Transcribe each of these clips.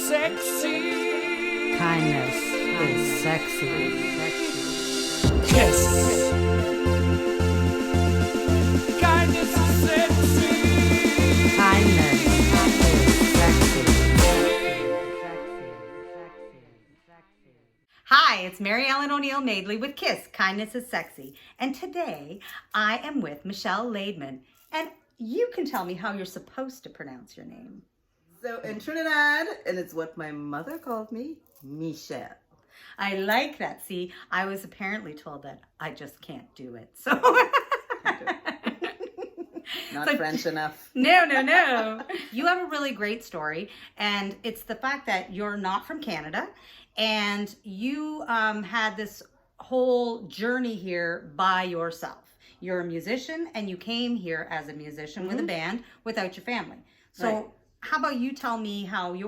sexy. Kindness is sexy. Kiss. Kindness is sexy. Kindness is sexy. Hi, it's Mary Ellen O'Neill Madeley with KIS, Kindness is Sexy. And today I am with Michelle Laidman. And you can tell me how you're supposed to pronounce your name. So in Trinidad, and it's what my mother called me, Michelle. I like that. See, I was apparently told that I just can't do it. So Not French enough. No. You have a really great story, and it's the fact that you're not from Canada, and you had this whole journey here by yourself. You're a musician, and you came here as a musician with a band without your family. So Right. how about you tell me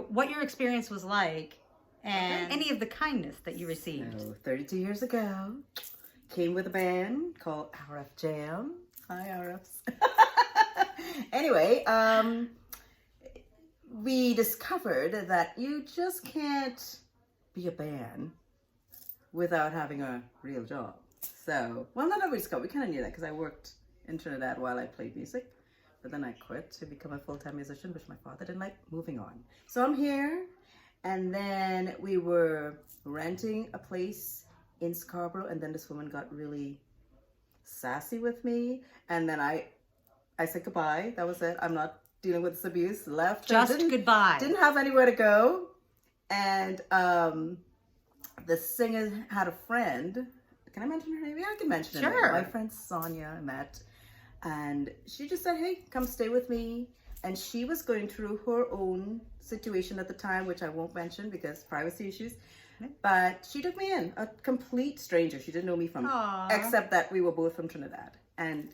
what your experience was like and any of the kindness that you received? So 32 years ago, came with a band called RF Jam. Hi, RFs. Anyway, we discovered that you just can't be a band without having a real job. So, well, not everybody discovered. We kind of knew that because I worked in Trinidad while I played music. But then I quit to become a full-time musician, which my father didn't like. Moving on. So I'm here. And then we were renting a place in Scarborough. And then this woman got really sassy with me. And then I said goodbye. That was it. I'm not dealing with this abuse. Left. Just goodbye. Didn't have anywhere to go. And the singer had a friend. Can I mention her name? Yeah, I can mention her Sure. name. My friend Sonia, I met. And she just said, hey, come stay with me. And she was going through her own situation at the time, which I won't mention because privacy issues. But she took me in, a complete stranger. She didn't know me from, except that we were both from Trinidad. And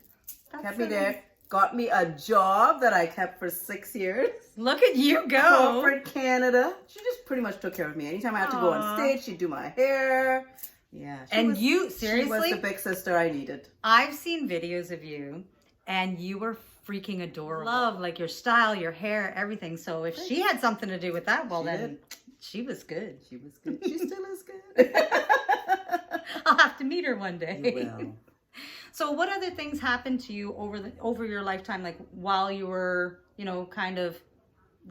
kept me there, got me a job that I kept for 6 years. Look at you go. Corporate Canada. She just pretty much took care of me. Anytime I had to go on stage, she'd do my hair. Yeah. And you, seriously? She was the big sister I needed. I've seen videos of you, and you were freaking adorable. Love, like your style, your hair, everything. So if she had something to do with that, well, then she was good. She was good. She still is good. I'll have to meet her one day. You will. So what other things happened to you over your lifetime, like while you were, kind of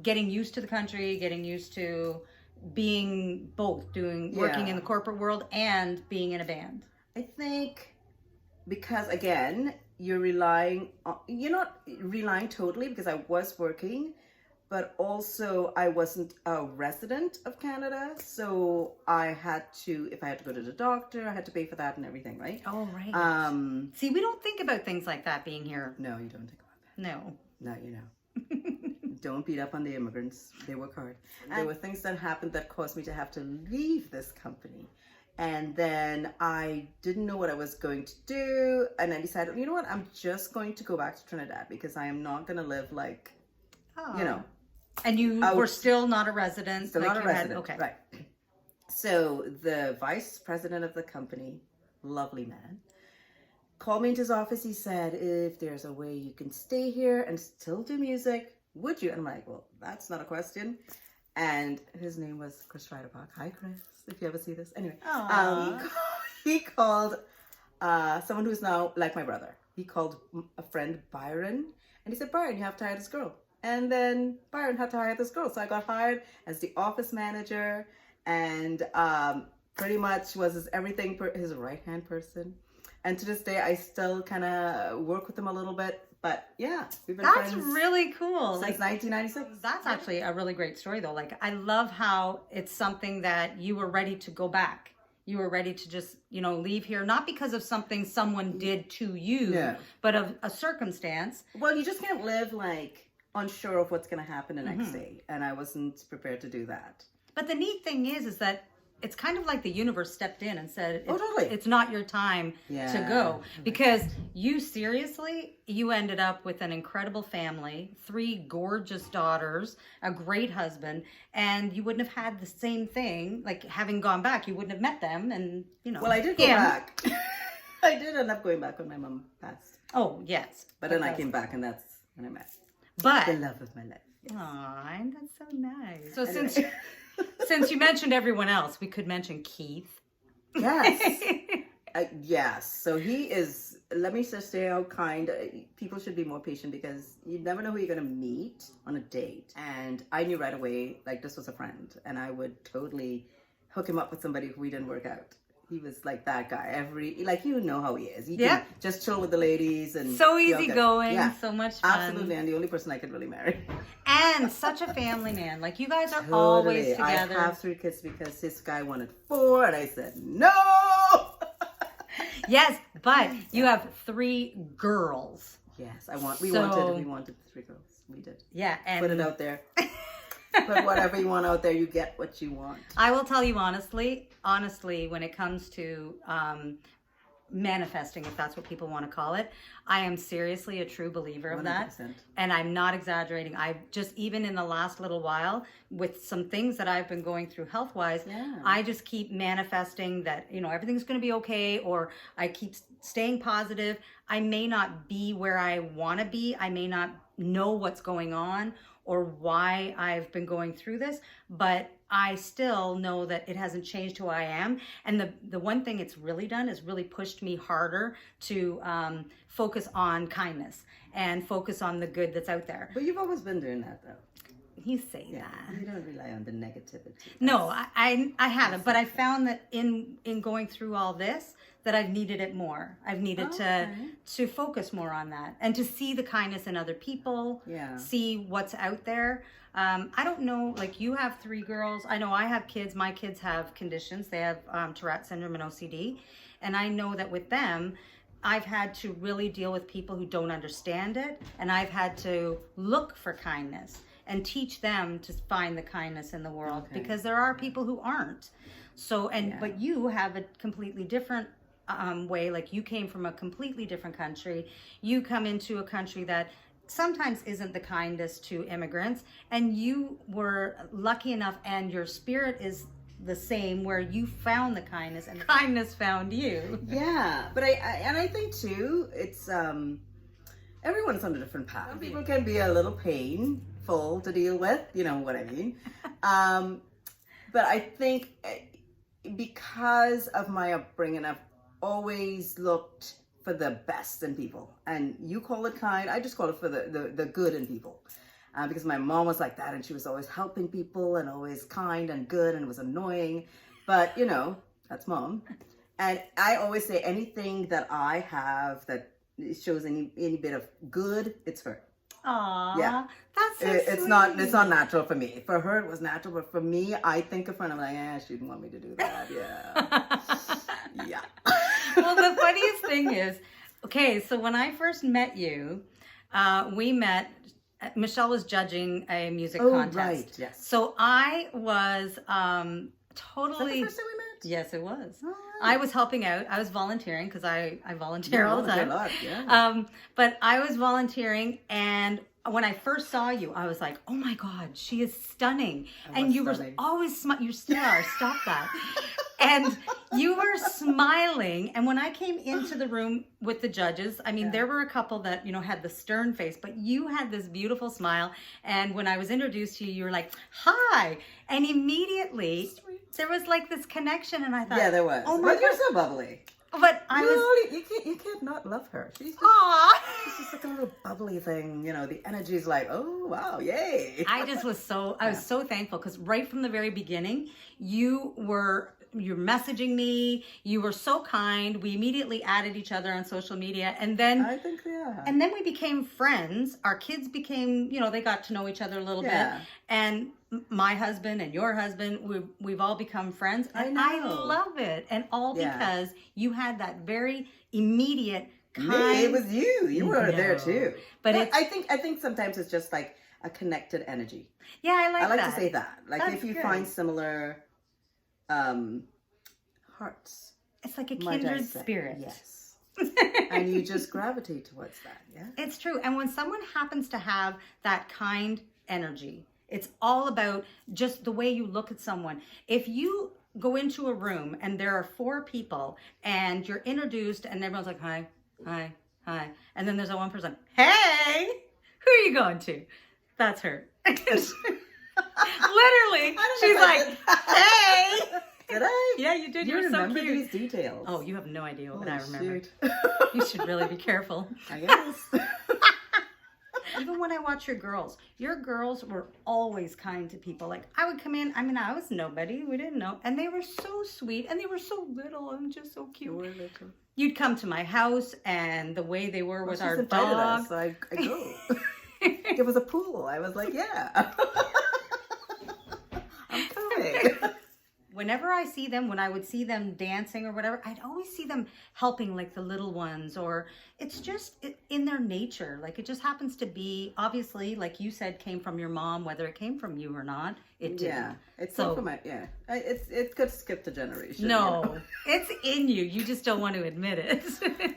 getting used to the country, getting used to being both working in the corporate world and being in a band? I think because again, you're not relying totally because I was working, but also I wasn't a resident of Canada. So I had to, if I had to go to the doctor, I had to pay for that and everything, right? Oh, right. See, we don't think about things like that being here. No, you don't think about that. No. No, you know. Don't beat up on the immigrants. They work hard. There were things that happened that caused me to have to leave this company. And then I didn't know what I was going to do. And I decided, you know what? I'm just going to go back to Trinidad because I am not going to live like, And you were still not a resident? Still not a resident. Okay. Right. So the vice president of the company, lovely man, called me into his office. He said, if there's a way you can stay here and still do music, would you? And I'm like, well, that's not a question. And his name was Chris Riderbach. Hi, Chris, if you ever see this. Anyway, he called someone who's now like my brother. He called a friend, Byron, and he said, Byron, you have to hire this girl. And then Byron had to hire this girl. So I got hired as the office manager and pretty much was his everything, his right-hand person. And to this day, I still kind of work with him a little bit. But yeah, we've been friends. That's really cool. Since 1996. That's actually a really great story, though. Like, I love how it's something that you were ready to go back. You were ready to just, leave here, not because of something someone did to you, but of a circumstance. Well, you just can't live like unsure of what's going to happen the next day. And I wasn't prepared to do that. But the neat thing is that it's kind of like the universe stepped in and said, totally. It's not your time to go. Because you ended up with an incredible family, 3 gorgeous daughters, a great husband, and you wouldn't have had the same thing, like having gone back, you wouldn't have met them and, Well, I did go back. I did end up going back when my mom passed. Oh, yes. But then I came back and that's when I met But the love of my life. Aw, that's so nice. So Anyway. since you mentioned everyone else, we could mention Keith. Yes. Yes. So he is, let me just say how kind. People should be more patient because you never know who you're going to meet on a date. And I knew right away, like, this was a friend. And I would totally hook him up with somebody who we didn't work out. He was like that guy. You know how he is. He can just chill with the ladies and so easygoing, so much fun. Absolutely, and the only person I could really marry. And such a family man. Like, you guys are Totally. always together. I have 3 kids because this guy wanted 4, and I said no. Yes, but you have 3 girls. Yes, we wanted 3 girls. We did. Yeah, and put it out there. Put whatever you want out there. You get what you want. I will tell you honestly, when it comes to manifesting, if that's what people want to call it, I am seriously a true believer of 100%. that. And I'm not exaggerating. I just, even in the last little while, with some things that I've been going through health-wise, I just keep manifesting that, everything's going to be okay, or I keep staying positive. I may not be where I want to be. I may not know what's going on or why I've been going through this, but I still know that it hasn't changed who I am. And the one thing it's really done is really pushed me harder to focus on kindness and focus on the good that's out there. But you've always been doing that, though. You say that. You don't rely on the negativity. No, I haven't. But I found that in going through all this, that I've needed it more. I've needed to focus more on that and to see the kindness in other people, see what's out there. I don't know, like, you have 3 girls. I know I have kids. My kids have conditions. They have Tourette syndrome and OCD. And I know that with them, I've had to really deal with people who don't understand it. And I've had to look for kindness and teach them to find the kindness in the world, because there are people who aren't. So, but you have a completely different way. Like, you came from a completely different country. You come into a country that sometimes isn't the kindest to immigrants, and you were lucky enough, and your spirit is the same, where you found the kindness and kindness found you. Yeah, but I think too, it's everyone's on a different path. Some people can be a little painful to deal with, you know what I mean. But I think because of my upbringing, I've always looked for the best in people. And you call it kind, I just call it for the good in people. Because my mom was like that, and she was always helping people and always kind and good, and it was annoying. But, that's mom. And I always say anything that I have that shows any bit of good, it's her. Aww, yeah. That's so it's sweet. It's not natural for me. For her, it was natural, but for me, I think of her and I'm like, she didn't want me to do that. Yeah. Yeah. Well, the funniest thing is, so when I first met you, we met, Michelle was judging a music contest. Right, yes. So I was totally... Was that the first time we met? Yes, it was. Oh, right. I was helping out. I was volunteering, because I volunteer all the time. A lot, yeah. But I was volunteering, and when I first saw you, I was like, oh my God, she is stunning. And you were always you still are, stop that. And you were smiling. And when I came into the room with the judges, I mean, there were a couple that, had the stern face, but you had this beautiful smile. And when I was introduced to you, you were like, hi. And immediately there was like this connection. And I thought, yeah, there was. Oh my God, you're so bubbly. But you can't not love her. She's just like a little bubbly thing. The energy's like, oh wow, yay. I was so thankful, because right from the very beginning, you're messaging me. You were so kind. We immediately added each other on social media, and then I think and then we became friends. Our kids became, they got to know each other a little bit, and my husband and your husband, we've all become friends, and I love it, and all because you had that very immediate kind. Me, it was you. You were there too. But I think sometimes it's just like a connected energy. Yeah, I like that. I like to say that. Like, That's if you good. find similar hearts. It's like a kindred spirit. Yes. And you just gravitate towards that, yeah? It's true. And when someone happens to have that kind energy, it's all about just the way you look at someone. If you go into a room and there are 4 people and you're introduced and everyone's like, hi, hi, hi. And then there's that one person, hey, who are you going to? That's her. Literally, I don't she's know if I like, did that. hey. Did I? Yeah, you did. You You're so remember cute. these details? Oh, you have no idea what I Holy remember. shoot. You should really be careful. I guess. Even when I watch your girls were always kind to people. Like, I would come in, I mean, I was nobody, we didn't know, and they were so sweet, and they were so little and just so cute. You were little. You'd come to my house, and the way they were with She's our invited dog. us, so I go. There was a pool. I was like, yeah. I'm coming. Whenever I see them, when I would see them dancing or whatever, I'd always see them helping like the little ones, or it's just in their nature. Like, it just happens to be, obviously, like you said, came from your mom, whether it came from you or not, it did. Yeah, it's So- so, from my, yeah. It could skip the generation. No, You know? it's in you. You just don't want to admit it.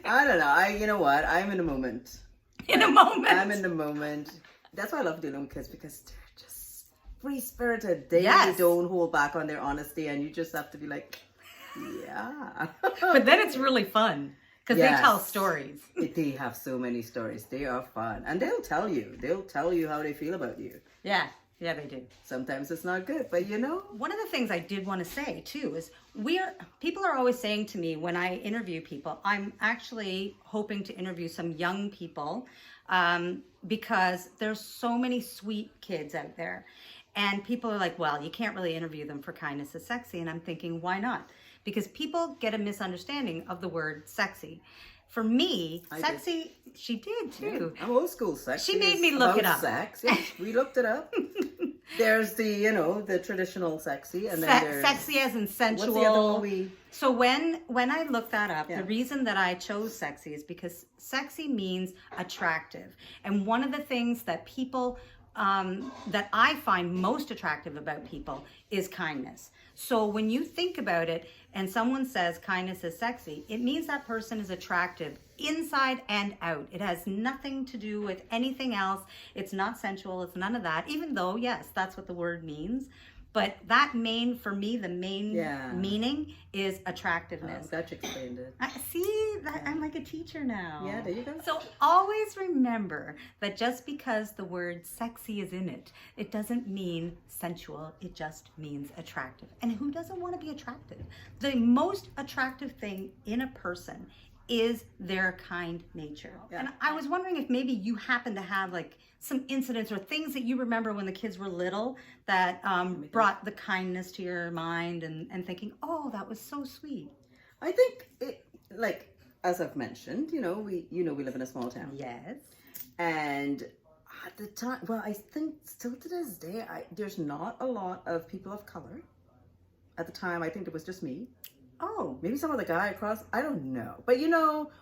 I don't know. You know what? I'm in the moment. In a moment. I'm in the moment. That's why I love dealing with kids, because they're just free spirited. They Yes. don't hold back on their honesty, and you just have to be like, yeah. But then it's really fun because Yes. they tell stories. They have so many stories. They are fun, and they'll tell you. They'll tell you how they feel about you. Yeah, they do. Sometimes it's not good, but you know. One of the things I did want to say too is people are always saying to me when I interview people, I'm actually hoping to interview some young people because there's so many sweet kids out there. And people are like, well, you can't really interview them for kindness is sexy. And I'm thinking, why not? Because people get a misunderstanding of the word sexy. For me, I sexy, she did too. I'm old school sex. She made is me look about it up. Sex. Yes, we looked it up. There's the traditional sexy, and then there's Sexy as in sensual. what's the other one we? So when I looked that up, Yeah. the reason that I chose sexy is because sexy means attractive. And one of the things that people, that I find most attractive about people is kindness. So when you think about it and someone says kindness is sexy, it means that person is attractive inside and out. It has nothing to do with anything else. It's not sensual. It's none of that, even though, yes, that's what the word means. But that for me, the main Yeah. meaning is attractiveness. Glad you explained it. I see that I'm like a teacher now. Yeah, there you go. So always remember that just because the word sexy is in it, it doesn't mean sensual. It just means attractive. And who doesn't want to be attractive? The most attractive thing in a person is their kind nature. Yeah. And I was wondering if maybe you happen to have like some incidents or things that you remember when the kids were little that brought the kindness to your mind and thinking, oh, that was so sweet. I think it, like, as I've mentioned, we live in a small town. Yes. And at the time, well, I think still to this day, there's not a lot of people of color. At the time, I think it was just me. Oh. Maybe some other guy across, I don't know. But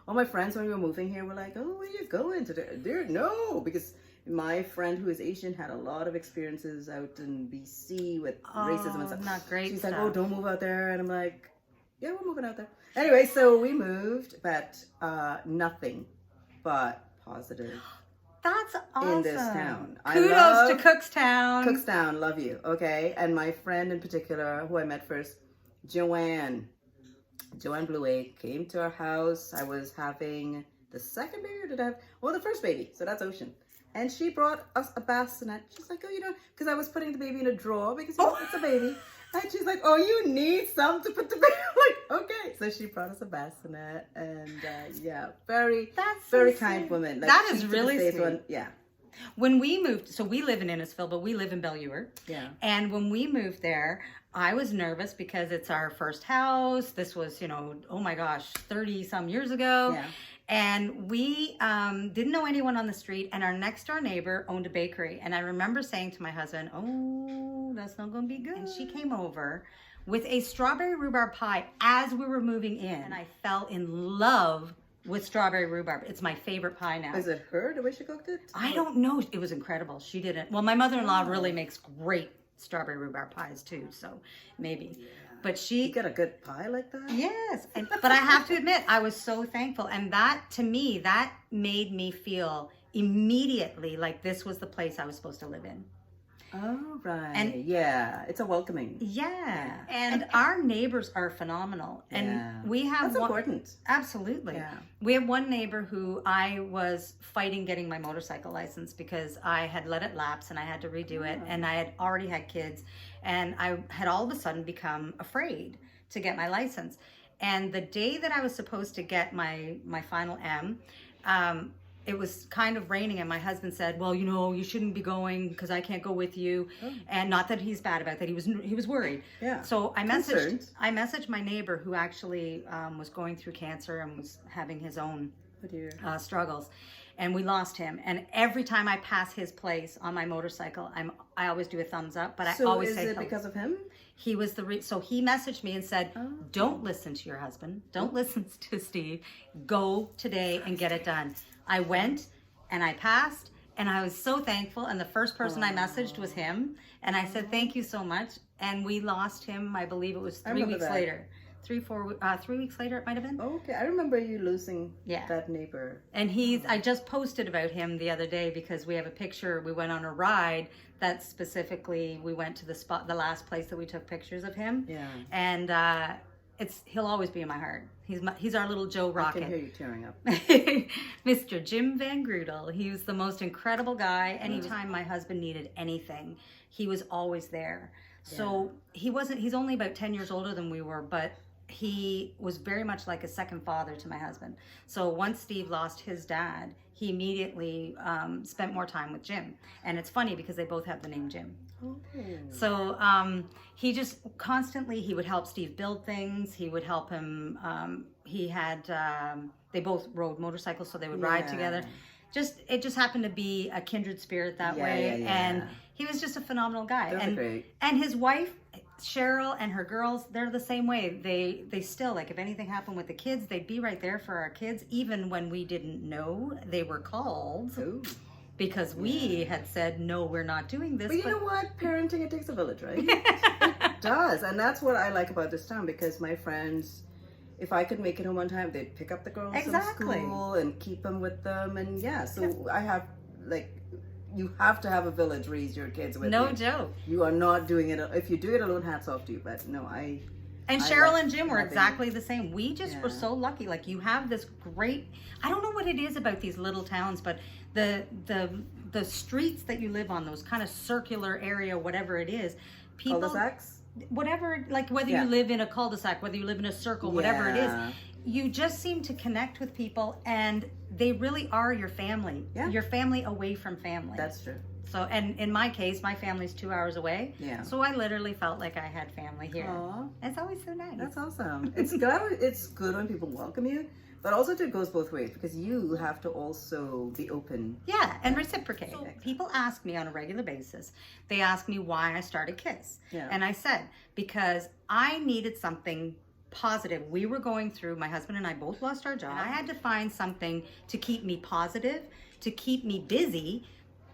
all my friends when we were moving here were like, oh, where are you going today? No, because my friend who is Asian had a lot of experiences out in BC with racism and stuff. Not great She's stuff. like, oh, don't move out there. And I'm like, yeah, we're moving out there. Anyway, so we moved, but nothing but positive That's awesome. in this town. Kudos to Cookstown. Cookstown, love you. Okay. And my friend in particular, who I met first, Joanne Blue Egg, came to our house. I was having the second baby, or the first baby. So that's Ocean. And she brought us a bassinet. She's like, oh, because I was putting the baby in a drawer because it's a baby. And she's like, oh, you need some to put the baby. I'm like, okay. So she brought us a bassinet, and very, That's so very sweet. kind woman. Like, That she is to really this day sweet. is yeah. When we moved, so we live in Innisfil, but we live in Bellure. Yeah. And when we moved there, I was nervous because it's our first house. This was, oh my gosh, 30 some years ago. Yeah. And we didn't know anyone on the street, and our next door neighbor owned a bakery. And I remember saying to my husband, oh, that's not going to be good. And she came over with a strawberry rhubarb pie as we were moving in. And I fell in love with strawberry rhubarb. It's my favorite pie now. Is it her, the way she cooked it? I don't know. It was incredible. She didn't. Well, my mother-in-law really makes great strawberry rhubarb pies too, so maybe. Yeah. But You got a good pie like that? yes. But I have to admit, I was so thankful. And that, to me, that made me feel immediately like this was the place I was supposed to live in. Oh, right. And- yeah, it's a welcoming. Yeah. And our neighbors are phenomenal. And Yeah. we have That's important. Absolutely. Yeah. We have one neighbor who I was fighting getting my motorcycle license because I had let it lapse and I had to redo it. And I had already had kids. And I had all of a sudden become afraid to get my license. And the day that I was supposed to get my final M, it was kind of raining, and my husband said, well, you shouldn't be going because I can't go with you. And not that he's bad about that. He was worried. Yeah. So I Concerned. messaged my neighbor who actually was going through cancer and was having his own struggles. And we lost him. And every time I pass his place on my motorcycle, I always do a thumbs up, but I always say is it because of him? he was so he messaged me and said, don't listen to your husband. Don't listen to Steve. Go today and get it done. I went and I passed and I was so thankful. And the first person I messaged was him. And I said, thank you so much. And we lost him, I believe it was 3 weeks later. 3 weeks later it might have been. Okay, I remember you losing that neighbor. And I just posted about him the other day because we have a picture. We went on a ride that specifically we went to the last place that we took pictures of him. Yeah. And he'll always be in my heart. He's our little Joe Rocket. I can hear you tearing up. Mr. Jim Van Grudel. He was the most incredible guy. Anytime my husband needed anything, he was always there. So he's only about 10 years older than we were, but he was very much like a second father to my husband. So once Steve lost his dad, he immediately spent more time with Jim. And it's funny because they both have the name Jim. Okay. So he just constantly, he would help Steve build things. He would help him. They both rode motorcycles, so they would ride together. It just happened to be a kindred spirit that way. And he was just a phenomenal guy. And his wife, Cheryl, and her girls, they're the same way. They still, like, if anything happened with the kids, they'd be right there for our kids, even when we didn't know they were called. Ooh. Because we had said, no, we're not doing this. But you know what? Parenting, it takes a village, right? It does. And that's what I like about this town, because my friends, if I could make it home on time, they'd pick up the girls from school and keep them with them. And so I have, you have to have a village raise your kids with. No joke. You are not doing it. If you do it alone, hats off to you. But no, And Cheryl and Jim were exactly the same. We just were so lucky. Like, you have this great, I don't know what it is about these little towns, but the streets that you live on, those kind of circular area, whatever it is, people, cul-de-sacs? Whatever, like whether you live in a cul-de-sac, whether you live in a circle, whatever it is, you just seem to connect with people, and they really are your family. Yeah. Your family away from family. That's true. So, and in my case, my family's 2 hours away. Yeah. So I literally felt like I had family here. Aww. It's always so nice. That's awesome. It's good when people welcome you, but also it goes both ways, because you have to also be open. Yeah, and reciprocate. So people ask me on a regular basis, they ask me why I started KIS. Yeah. And I said, because I needed something positive. We were going through, my husband and I both lost our job. And I had to find something to keep me positive, to keep me busy.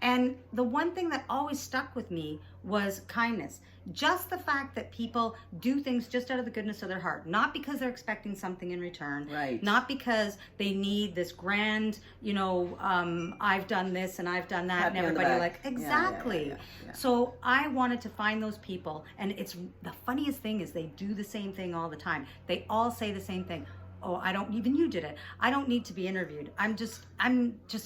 And the one thing that always stuck with me was kindness. Just the fact that people do things just out of the goodness of their heart, not because they're expecting something in return, right? Not because they need this grand, I've done this and I've done that, and everybody like, exactly. Yeah. So I wanted to find those people, and it's the funniest thing is they do the same thing all the time. They all say the same thing. Oh, even you did it. I don't need to be interviewed. I'm just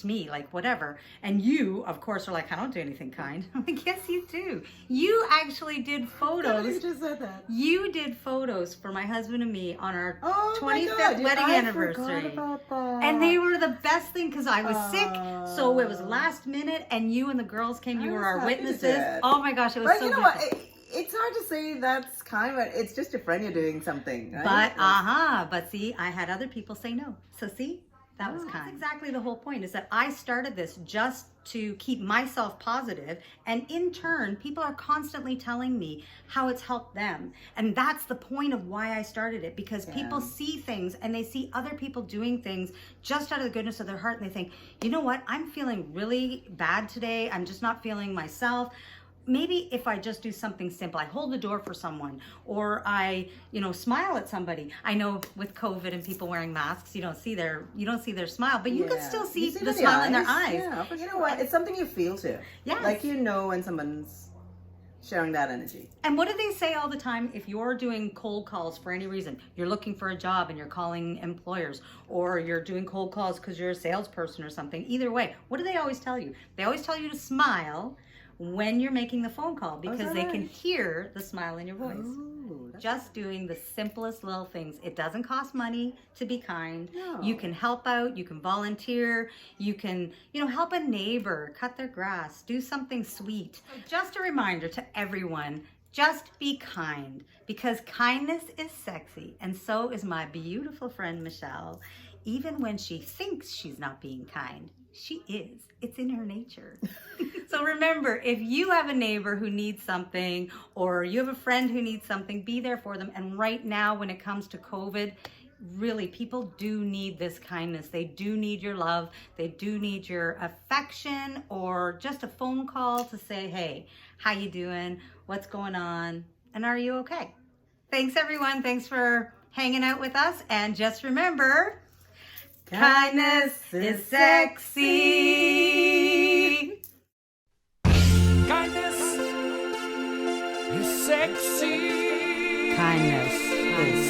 me, like, whatever. And you, of course, are like, I don't do anything kind. I'm like, yes, you do. You actually did photos. You just said that. You did photos for my husband and me on our 25th wedding anniversary. I forgot about that. And they were the best thing because I was sick. So it was last minute, and you and the girls came. You were our witnesses. Oh my gosh, it was so you know beautiful. what? It's hard to say that's kind of, it's just your friend, you're doing something, right? But see, I had other people say no. So see, that was kind. That's exactly the whole point, is that I started this just to keep myself positive, and in turn, people are constantly telling me how it's helped them. And that's the point of why I started it, because people see things and they see other people doing things just out of the goodness of their heart, and they think, you know what, I'm feeling really bad today. I'm just not feeling myself. Maybe if I just do something simple, I hold the door for someone, or I, smile at somebody. I know with COVID and people wearing masks, you don't see their smile, but you can still see the smile in their eyes. Yeah, but you know what? It's something you feel too. Yeah. Like, when someone's sharing that energy. And what do they say all the time? If you're doing cold calls for any reason, you're looking for a job and you're calling employers, or you're doing cold calls because you're a salesperson or something, either way, what do they always tell you? They always tell you to smile when you're making the phone call because they can hear the smile in your voice. Ooh, Just doing the simplest little things. It doesn't cost money to be kind. No. You can help out, you can volunteer, you can, help a neighbor cut their grass, do something sweet. Just a reminder to everyone, just be kind, because kindness is sexy, and so is my beautiful friend Michelle. Even when she thinks she's not being kind, she is. It's in her nature. So remember, if you have a neighbor who needs something, or you have a friend who needs something, be there for them. And right now, when it comes to COVID, really, people do need this kindness. They do need your love. They do need your affection, or just a phone call to say, hey, how you doing? What's going on? And are you okay? Thanks, everyone. Thanks for hanging out with us. And just remember, kindness is sexy. Kindness is sexy. Kindness is